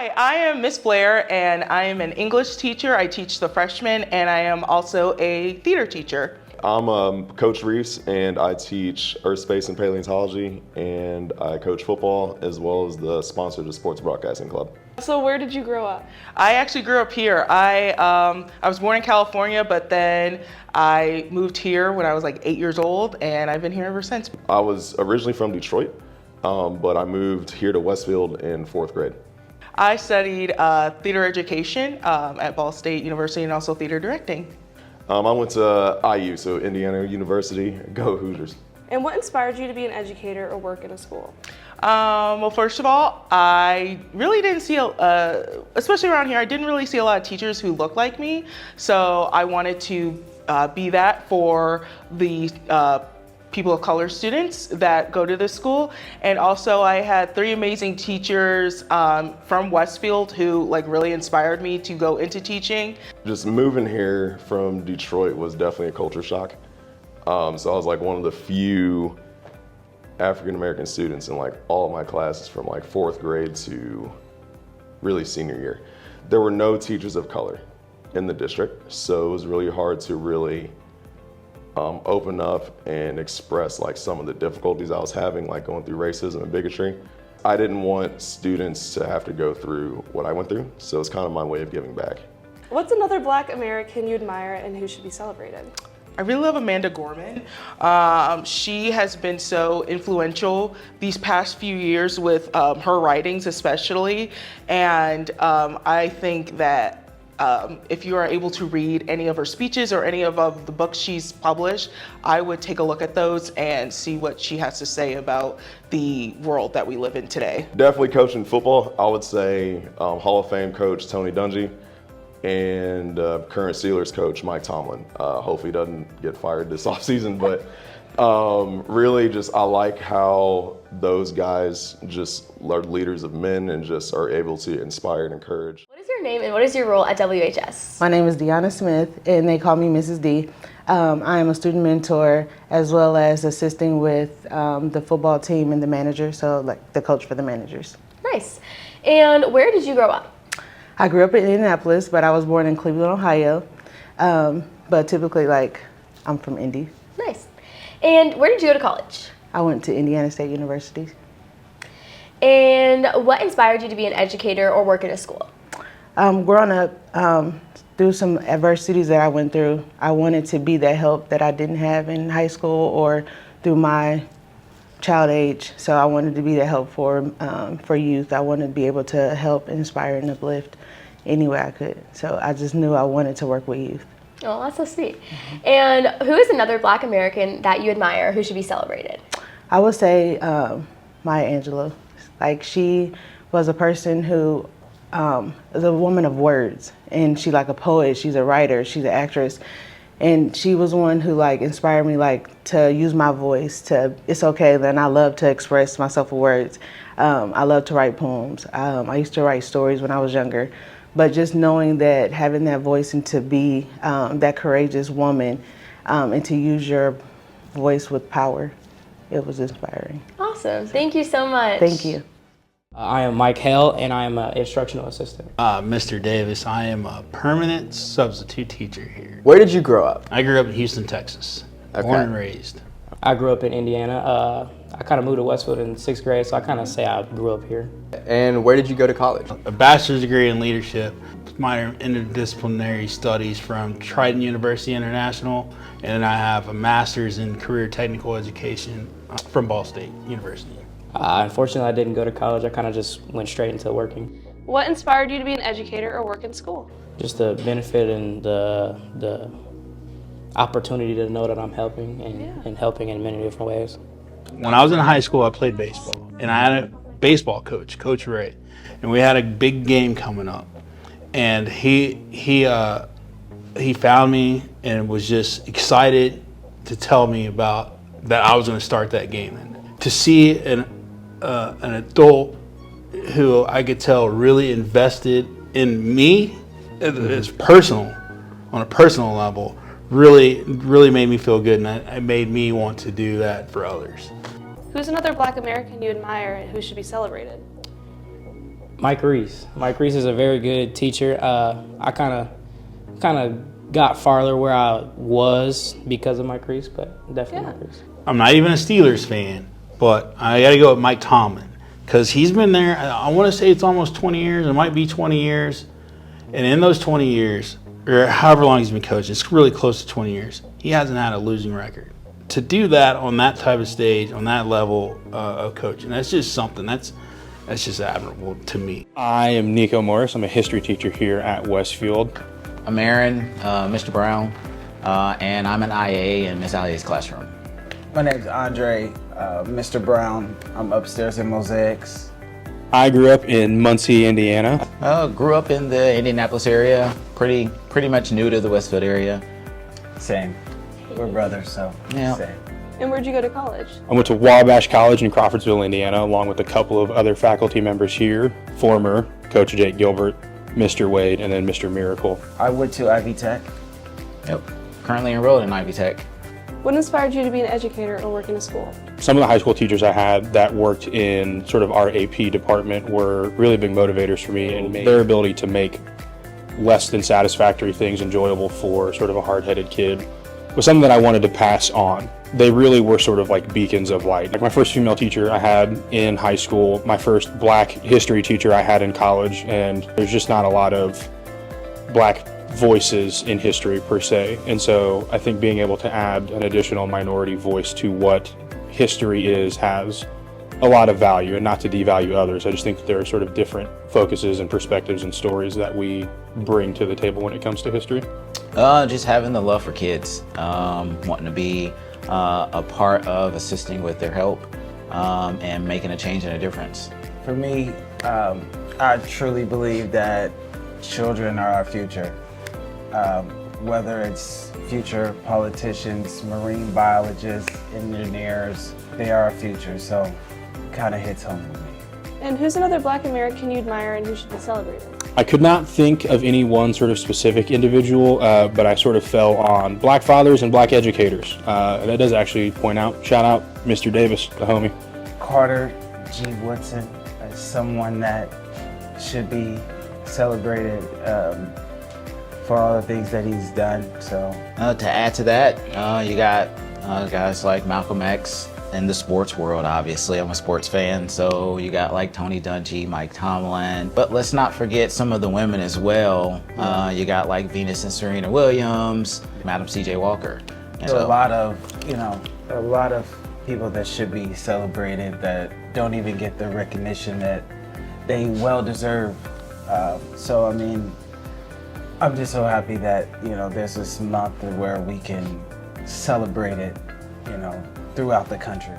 Hi, I am Miss Blair and I am an English teacher. I teach the freshmen and I am also a theater teacher. I'm Coach Reese and I teach Earth, Space, and Paleontology, and I coach football as well as the sponsor of the Sports Broadcasting Club. So where did you grow up? I actually grew up here. I was born in California, but then I moved here when I was like 8 years old and I've been here ever since. I was originally from Detroit, but I moved here to Westfield in 4th grade. I studied theater education at Ball State University and also theater directing. I went to IU, so Indiana University. Go Hoosiers. And what inspired you to be an educator or work in a school? Well, first of all, I really didn't see, especially around here, I didn't really see a lot of teachers who looked like me. So I wanted to be that for the people of color students that go to this school. And also I had 3 amazing teachers from Westfield who really inspired me to go into teaching. Just moving here from Detroit was definitely a culture shock. So I was one of the few African-American students in all of my classes from 4th grade to really senior year. There were no teachers of color in the district, so it was really hard to really open up and express some of the difficulties I was having, going through racism and bigotry. I didn't want students to have to go through what I went through, so it's kind of my way of giving back. What's another Black American you admire and who should be celebrated? I really love Amanda Gorman. She has been so influential these past few years with her writings especially, and I think that if you are able to read any of her speeches or any of the books she's published, I would take a look at those and see what she has to say about the world that we live in today. Definitely coaching football, I would say Hall of Fame coach Tony Dungy and current Steelers coach Mike Tomlin. Hopefully he doesn't get fired this offseason, but really just I like how those guys just are leaders of men and just are able to inspire and encourage. What is your name and what is your role at WHS? My name is Deanna Smith and they call me Mrs. D. I am a student mentor as well as assisting with the football team and the manager, so the coach for the managers. Nice. And where did you grow up? I grew up in Indianapolis, but I was born in Cleveland, Ohio. But typically I'm from Indy. Nice. And where did you go to college? I went to Indiana State University. And what inspired you to be an educator or work in a school? Growing up, through some adversities that I went through, I wanted to be that help that I didn't have in high school or through my child age. So I wanted to be that help for youth. I wanted to be able to help, inspire, and uplift any way I could. So I just knew I wanted to work with youth. Oh, that's so sweet. Mm-hmm. And who is another Black American that you admire who should be celebrated? I would say Maya Angelou. She was a person who is a woman of words, and she's a poet, she's a writer, she's an actress. And she was one who inspired me to use my voice, it's okay, then I love to express myself with words. I love to write poems. I used to write stories when I was younger. But just knowing that, having that voice and to be that courageous woman and to use your voice with power, it was inspiring. Awesome. Thank you so much. Thank you. I am Mike Hale, and I am an instructional assistant. Mr. Davis, I am a permanent substitute teacher here. Where did you grow up? I grew up in Houston, Texas. Okay. Born and raised. I grew up in Indiana. I kind of moved to Westfield in 6th grade, so I kind of say I grew up here. And where did you go to college? A bachelor's degree in leadership, minor in interdisciplinary studies from Triton University International, and then I have a master's in career technical education from Ball State University. Unfortunately, I didn't go to college. I kind of just went straight into working. What inspired you to be an educator or work in school? Just the benefit and the opportunity to know that I'm helping and helping in many different ways. When I was in high school, I played baseball, and I had a baseball coach, Coach Ray, and we had a big game coming up, and he found me and was just excited to tell me about that I was going to start that game. And to see an adult who I could tell really invested in me, it's personal, on a personal level, really made me feel good, and it made me want to do that for others. Who's another Black American you admire and who should be celebrated? Mike Reese. Mike Reese is a very good teacher. I kind of got farther where I was because of Mike Reese, but definitely Mike Reese. I'm not even a Steelers fan, but I got to go with Mike Tomlin because he's been there. I want to say it's almost 20 years. It might be 20 years. And in those 20 years, or however long he's been coaching, it's really close to 20 years, he hasn't had a losing record. To do that on that type of stage, on that level of coaching, that's just something. That's just admirable to me. I am Nico Morris. I'm a history teacher here at Westfield. I'm Aaron, Mr. Brown, and I'm an IA in Miss Allie's classroom. My name's Andre, Mr. Brown. I'm upstairs in Mosaics. I grew up in Muncie, Indiana. Grew up in the Indianapolis area, pretty much new to the Westfield area. Same. We're brothers, so Yeah. same. And where'd you go to college? I went to Wabash College in Crawfordsville, Indiana, along with a couple of other faculty members here, former Coach Jake Gilbert, Mr. Wade, and then Mr. Miracle. I went to Ivy Tech. Yep. Currently enrolled in Ivy Tech. What inspired you to be an educator or work in a school? Some of the high school teachers I had that worked in sort of our AP department were really big motivators for me, and their ability to make less than satisfactory things enjoyable for sort of a hard-headed kid was something that I wanted to pass on. They really were sort of like beacons of light. Like my first female teacher I had in high school, my first black history teacher I had in college, and there's just not a lot of black voices in history per se. And so I think being able to add an additional minority voice to what history is has a lot of value, and not to devalue others. I just think that there are sort of different focuses and perspectives and stories that we bring to the table when it comes to history. Just having the love for kids, wanting to be a part of assisting with their help and making a change and a difference. For me, I truly believe that children are our future. Whether it's future politicians, marine biologists, engineers, they are our future, so it kind of hits home with me. And who's another Black American you admire and who should be celebrated? I could not think of any one sort of specific individual, but I sort of fell on black fathers and black educators. And that does actually shout out Mr. Davis, the homie. Carter G. Woodson is someone that should be celebrated for all the things that he's done. So To add to that, you got guys like Malcolm X in the sports world, obviously. I'm a sports fan, so you got like Tony Dungy, Mike Tomlin. But let's not forget some of the women as well. You got like Venus and Serena Williams, Madam C.J. Walker. there are a lot of people that should be celebrated that don't even get the recognition that they well deserve. So I mean, I'm just so happy that there's this month where we can celebrate it, throughout the country.